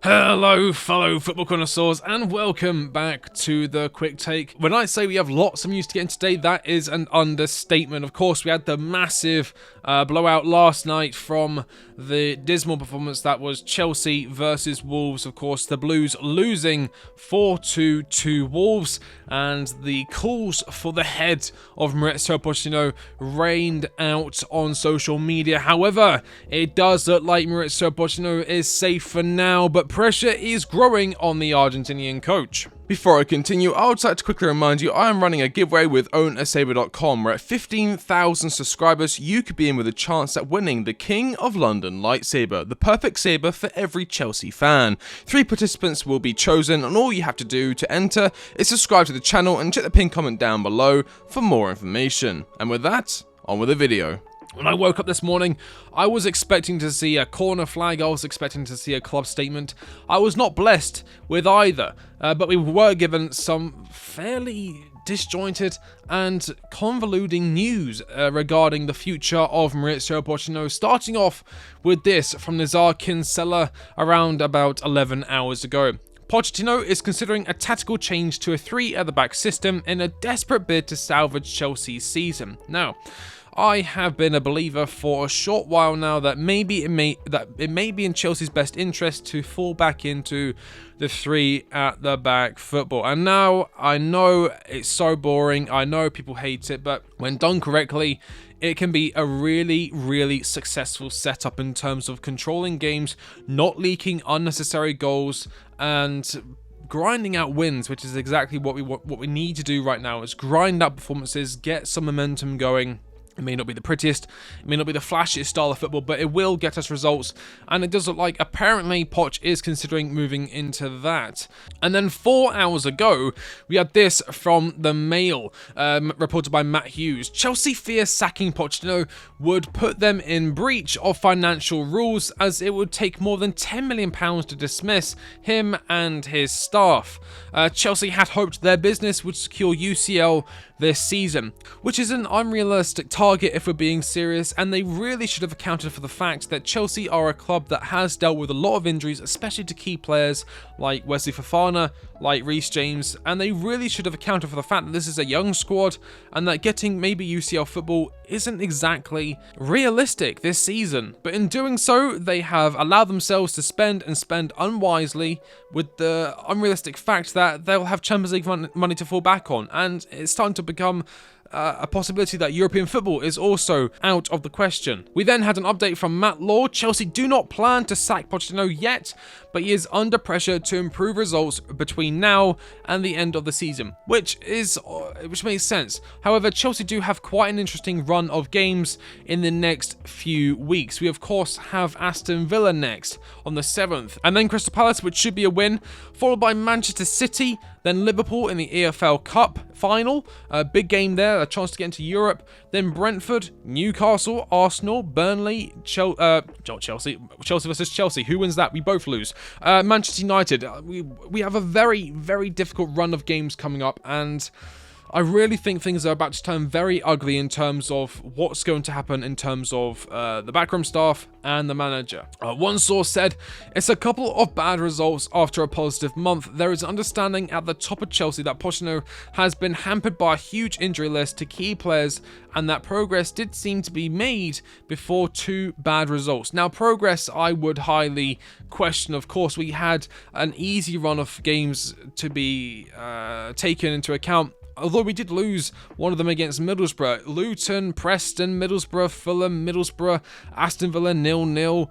Hello fellow football connoisseurs and welcome back to the quick take. When I say we have lots of news to get in today, that is an understatement. Of course, we had the massive blowout last night from the dismal performance that was Chelsea versus Wolves. Of course, the Blues losing 4-2 to Wolves, and the calls for the head of Maurizio Pochettino rained out on social media. However, it does look like Maurizio Pochettino is safe for now, but pressure is growing on the Argentinian coach. Before I continue, I would like to quickly remind you I am running a giveaway with OwnASaber.com, where at 15,000 subscribers you could be in with a chance at winning the King of London lightsaber, the perfect saber for every Chelsea fan. 3 participants will be chosen, and all you have to do to enter is subscribe to the channel and check the pinned comment down below for more information. And with that, on with the video. When I woke up this morning, I was expecting to see a corner flag, I was expecting to see a club statement. I was not blessed with either, but we were given some fairly disjointed and convoluting news regarding the future of Maurizio Pochettino, starting off with this from Nizar Kinsella around about 11 hours ago. Pochettino is considering a tactical change to a 3 at the back system in a desperate bid to salvage Chelsea's season. Now, I have been a believer for a short while now that it may be in Chelsea's best interest to fall back into the 3 at the back football. And now I know it's so boring, I know people hate it, but when done correctly, it can be a really successful setup in terms of controlling games, not leaking unnecessary goals, and grinding out wins, which is exactly what we need to do right now, is grind out performances, get some momentum going. It may not be the prettiest, it may not be the flashiest style of football, but it will get us results, and it does look like apparently Poch is considering moving into that. And then 4 hours ago, we had this from the Mail, reported by Matt Hughes. Chelsea fear sacking Pochettino would put them in breach of financial rules, as it would take more than £10 million to dismiss him and his staff. Chelsea had hoped their business would secure UCL this season, which is an unrealistic target if we're being serious, and they really should have accounted for the fact that Chelsea are a club that has dealt with a lot of injuries, especially to key players like Wesley Fofana, like Reece James, and they really should have accounted for the fact that this is a young squad and that getting maybe UCL football isn't exactly realistic this season. But in doing so, they have allowed themselves to spend unwisely, with the unrealistic fact that they'll have Champions League money to fall back on, and it's starting to become a possibility that European football is also out of the question. We then had an update from Matt Law. Chelsea do not plan to sack Pochettino yet, but he is under pressure to improve results between now and the end of the season, which makes sense. However, Chelsea do have quite an interesting run of games in the next few weeks. We of course have Aston Villa next on the 7th, and then Crystal Palace, which should be a win, followed by Manchester City, then Liverpool in the EFL Cup final, a big game there, a chance to get into Europe, then Brentford, Newcastle, Arsenal, Burnley, Chelsea versus Chelsea, who wins that? We both lose. Manchester United, we have a very difficult run of games coming up, and I really think things are about to turn very ugly in terms of what's going to happen in terms of the backroom staff and the manager. One source said, it's a couple of bad results after a positive month. There is understanding at the top of Chelsea that Pochettino has been hampered by a huge injury list to key players, and that progress did seem to be made before 2 bad results. Now, progress I would highly question. Of course, we had an easy run of games to be taken into account, although we did lose one of them against Middlesbrough. Luton, Preston, Middlesbrough, Fulham, Middlesbrough, Aston Villa 0-0.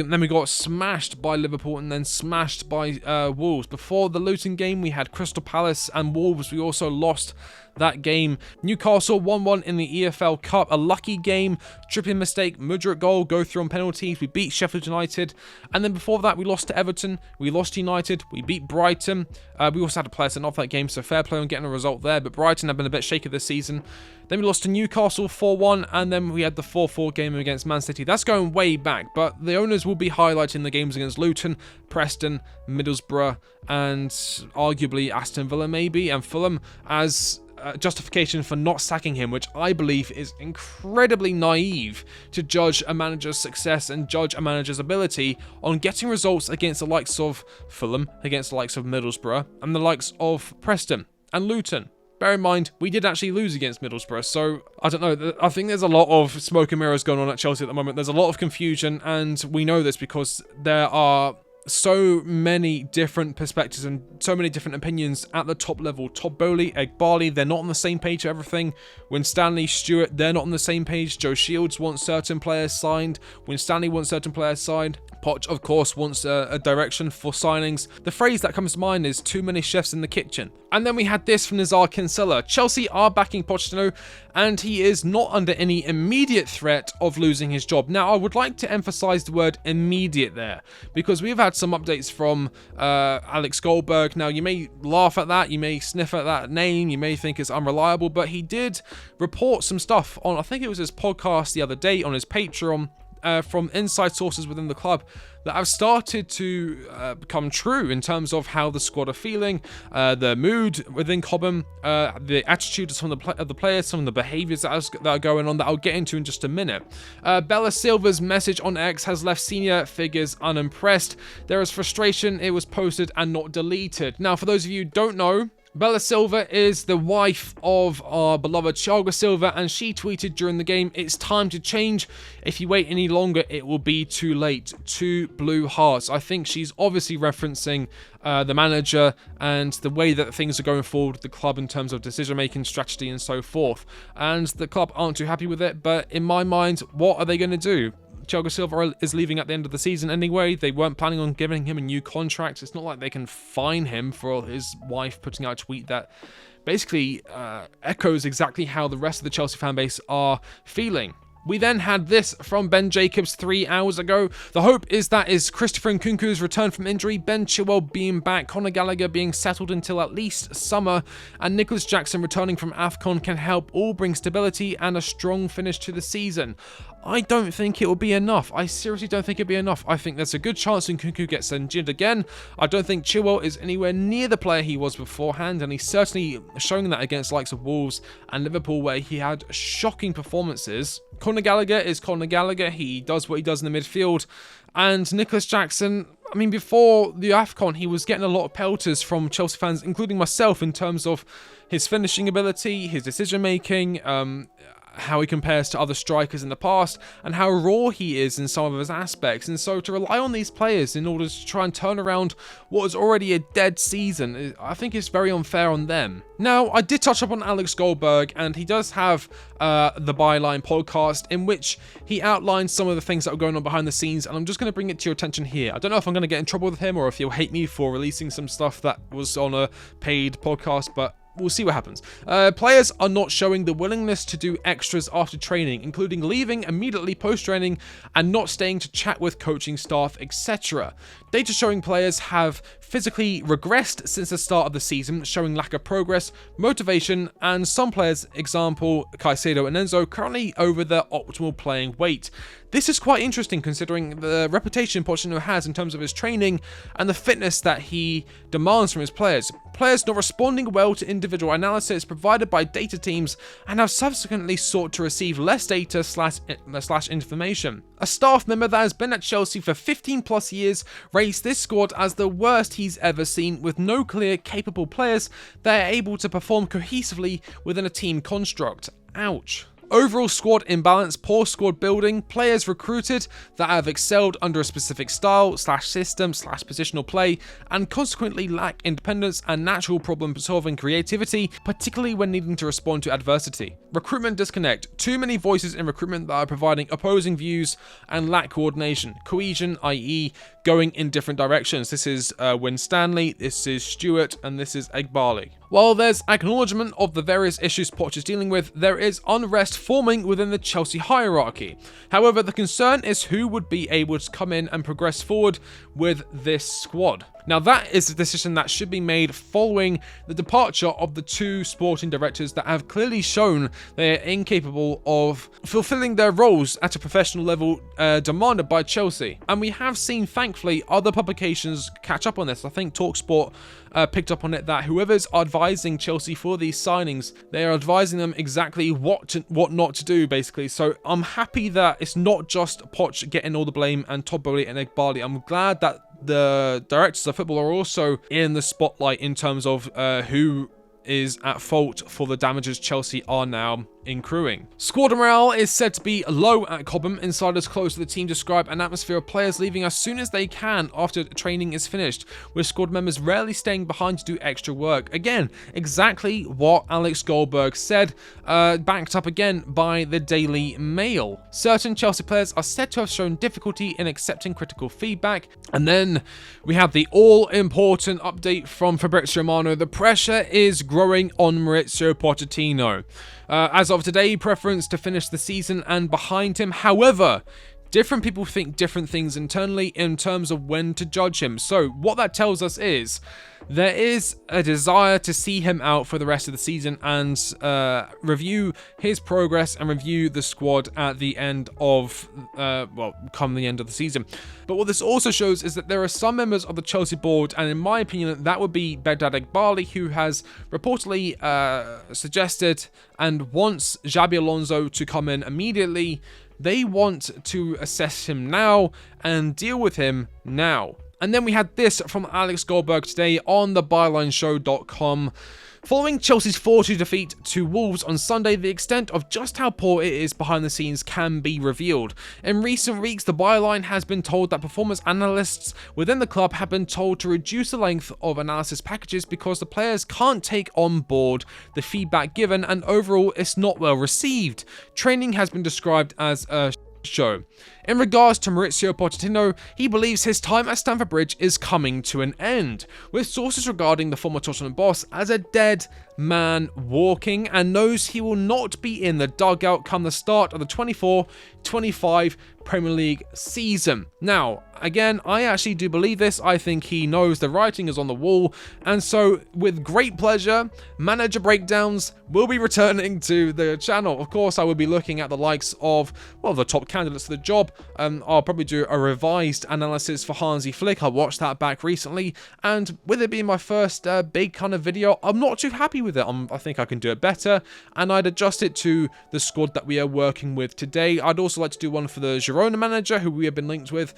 Then we got smashed by Liverpool and then smashed by Wolves. Before the Luton game, we had Crystal Palace and Wolves. We also lost that game. Newcastle 1-1 in the EFL Cup, a lucky game, Trippier mistake, Mudryk goal, go through on penalties. We beat Sheffield United, and then before that we lost to Everton, we lost to United, we beat Brighton. We also had a player sent off that game, so fair play on getting a result there, but Brighton have been a bit shaky this season. Then we lost to Newcastle 4-1, and then we had the 4-4 game against Man City. That's going way back, but the owners will be highlighting the games against Luton, Preston, Middlesbrough, and arguably Aston Villa maybe, and Fulham as justification for not sacking him, which I believe is incredibly naive to judge a manager's success and judge a manager's ability on getting results against the likes of Fulham, against the likes of Middlesbrough, and the likes of Preston and Luton. Bear in mind, we did actually lose against Middlesbrough, so I don't know. I think there's a lot of smoke and mirrors going on at Chelsea at the moment. There's a lot of confusion, and we know this because there are so many different perspectives and so many different opinions at the top level. Todd Bowley, Egbali, they're not on the same page for everything. Winstanley, Stewart, they're not on the same page. Joe Shields wants certain players signed. Winstanley wants certain players signed. Poch, of course, wants a direction for signings. The phrase that comes to mind is too many chefs in the kitchen. And then we had this from Nizar Kinsella. Chelsea are backing Pochettino, and he is not under any immediate threat of losing his job. Now, I would like to emphasize the word immediate there, because we've had some updates from Alex Goldberg. Now, you may laugh at that, you may sniff at that name, you may think it's unreliable, but he did report some stuff on, I think it was his podcast the other day, on his Patreon, from inside sources within the club that have started to become true in terms of how the squad are feeling, the mood within Cobham, the attitude of some of the players, some of the behaviours that are going on that I'll get into in just a minute. Bella Silva's message on X has left senior figures unimpressed. There is frustration, it was posted and not deleted. Now, for those of you who don't know, Bella Silva is the wife of our beloved Thiago Silva, and she tweeted during the game, "It's time to change. If you wait any longer, it will be too late." Two blue hearts. I think she's obviously referencing the manager and the way that things are going forward with the club in terms of decision-making, strategy, and so forth. And the club aren't too happy with it, but in my mind, what are they going to do? Thiago Silva is leaving at the end of the season anyway. They weren't planning on giving him a new contract. It's not like they can fine him for his wife putting out a tweet that basically echoes exactly how the rest of the Chelsea fan base are feeling. We then had this from Ben Jacobs 3 hours ago. The hope is that is Christopher Nkunku's return from injury, Ben Chilwell being back, Conor Gallagher being settled until at least summer, and Nicholas Jackson returning from AFCON can help all bring stability and a strong finish to the season. I don't think it will be enough. I seriously don't think it'll be enough. I think there's a good chance Nkunku gets injured again. I don't think Chilwell is anywhere near the player he was beforehand, and he's certainly showing that against the likes of Wolves and Liverpool, where he had shocking performances. Conor Gallagher is Conor Gallagher. He does what he does in the midfield. And Nicholas Jackson, I mean, before the AFCON, he was getting a lot of pelters from Chelsea fans, including myself, in terms of his finishing ability, his decision-making, how he compares to other strikers in the past, and how raw he is in some of his aspects. And so to rely on these players in order to try and turn around what is already a dead season, I think it's very unfair on them. Now, I did touch up on Alex Goldberg, and he does have the Byline podcast, in which he outlines some of the things that are going on behind the scenes, and I'm just going to bring it to your attention here. I don't know if I'm going to get in trouble with him, or if he'll hate me for releasing some stuff that was on a paid podcast, but we'll see what happens. Players are not showing the willingness to do extras after training, including leaving immediately post-training and not staying to chat with coaching staff, etc. Data showing players have physically regressed since the start of the season, showing lack of progress, motivation, and some players, example Caicedo and Enzo, currently over their optimal playing weight. This is quite interesting considering the reputation Pochettino has in terms of his training and the fitness that he demands from his players. Players not responding well to individual analysis provided by data teams and have subsequently sought to receive less data slash information. A staff member that has been at Chelsea for 15 plus years rates this squad as the worst he's ever seen, with no clear, capable players that are able to perform cohesively within a team construct. Ouch. Overall squad imbalance, poor squad building, players recruited that have excelled under a specific style, system, positional play, and consequently lack independence and natural problem-solving creativity, particularly when needing to respond to adversity. Recruitment disconnect, too many voices in recruitment that are providing opposing views and lack coordination, cohesion, i.e. going in different directions. This is Winstanley, this is Stewart, and this is Egbali. While there's acknowledgement of the various issues Poch is dealing with, there is unrest forming within the Chelsea hierarchy. However, the concern is who would be able to come in and progress forward with this squad. Now, that is a decision that should be made following the departure of the two sporting directors that have clearly shown they are incapable of fulfilling their roles at a professional level demanded by Chelsea. And we have seen, thankfully, other publications catch up on this. I think TalkSport picked up on it, that whoever's advising Chelsea for these signings, they are advising them exactly what not to do, basically. So I'm happy that it's not just Poch getting all the blame and Todd Bowley and Eghbali. I'm glad that the directors of football are also in the spotlight in terms of who is at fault for the damages Chelsea are now accruing. Squad morale is said to be low at Cobham. Insiders close to the team describe an atmosphere of players leaving as soon as they can after training is finished, with squad members rarely staying behind to do extra work. Again, exactly what Alex Goldberg said, backed up again by the Daily Mail. Certain Chelsea players are said to have shown difficulty in accepting critical feedback. And then we have the all-important update from Fabrizio Romano. The pressure is growing on Maurizio Pochettino. As of today, preference to finish the season and behind him. However, different people think different things internally in terms of when to judge him. So what that tells us is there is a desire to see him out for the rest of the season and review his progress and review the squad at the end of, come the end of the season. But what this also shows is that there are some members of the Chelsea board, and in my opinion, that would be Begdad Eghbali, who has reportedly suggested and wants Xabi Alonso to come in immediately. They want to assess him now and deal with him now. And then we had this from Alex Goldberg today on thebylineshow.com. Following Chelsea's 4-2 defeat to Wolves on Sunday, the extent of just how poor it is behind the scenes can be revealed. In recent weeks, the byline has been told that performance analysts within the club have been told to reduce the length of analysis packages because the players can't take on board the feedback given, and overall it's not well received. Training has been described as a show. In regards to Maurizio Pochettino, he believes his time at Stamford Bridge is coming to an end, with sources regarding the former Tottenham boss as a dead man walking, and knows he will not be in the dugout come the start of the 24-25 Premier League season. Now, again, I actually do believe this. I think he knows the writing is on the wall, and so with great pleasure, Manager Breakdowns will be returning to the channel. Of course, I will be looking at the likes of, well, the top candidates for the job. I'll probably do a revised analysis for Hansi Flick. I watched that back recently, and with it being my first big kind of video, I'm not too happy with it. I think I can do it better, and I'd adjust it to the squad that we are working with today. I'd also like to do one for the Girona manager, who we have been linked with.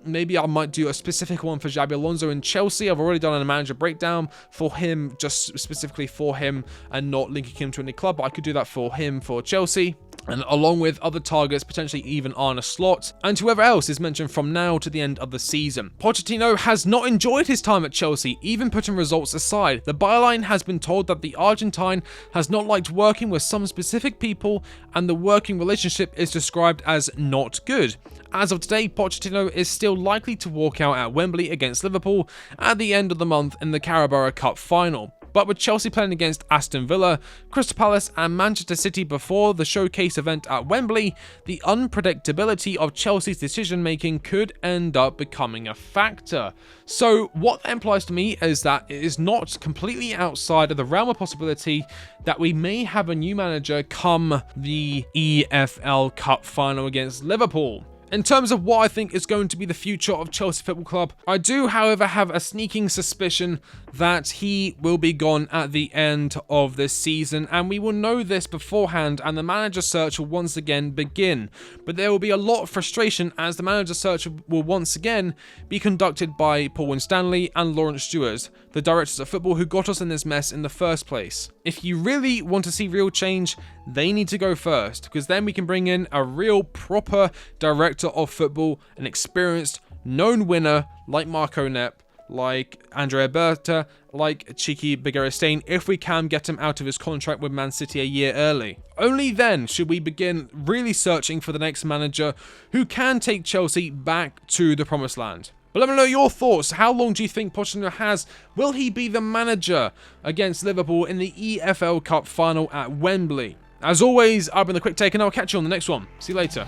Maybe I might do a specific one for Xabi Alonso in Chelsea. I've already done a manager breakdown for him, just specifically for him, and not linking him to any club, but I could do that for him for Chelsea. And along with other targets, potentially even Arne Slot, and whoever else is mentioned from now to the end of the season. Pochettino has not enjoyed his time at Chelsea, even putting results aside. The byline has been told that the Argentine has not liked working with some specific people, and the working relationship is described as not good. As of today, Pochettino is still likely to walk out at Wembley against Liverpool at the end of the month in the Carabao Cup final. But with Chelsea playing against Aston Villa, Crystal Palace and Manchester City before the showcase event at Wembley, the unpredictability of Chelsea's decision-making could end up becoming a factor. So what that implies to me is that it is not completely outside of the realm of possibility that we may have a new manager come the EFL Cup final against Liverpool. In terms of what I think is going to be the future of Chelsea Football Club, I do, however, have a sneaking suspicion that he will be gone at the end of this season, and we will know this beforehand, and the manager search will once again begin. But there will be a lot of frustration as the manager search will once again be conducted by Paul Winstanley and Lawrence Stewart, the directors of football who got us in this mess in the first place. If you really want to see real change, they need to go first, because then we can bring in a real proper director of football, an experienced, known winner like Marco Nepp, like Andrea Berta, like Cheeky Begiristain, if we can get him out of his contract with Man City a year early. Only then should we begin really searching for the next manager who can take Chelsea back to the promised land. But let me know your thoughts. How long do you think Pochettino has? Will he be the manager against Liverpool in the EFL Cup final at Wembley? As always, I've been the Quick Take, and I'll catch you on the next one. See you later.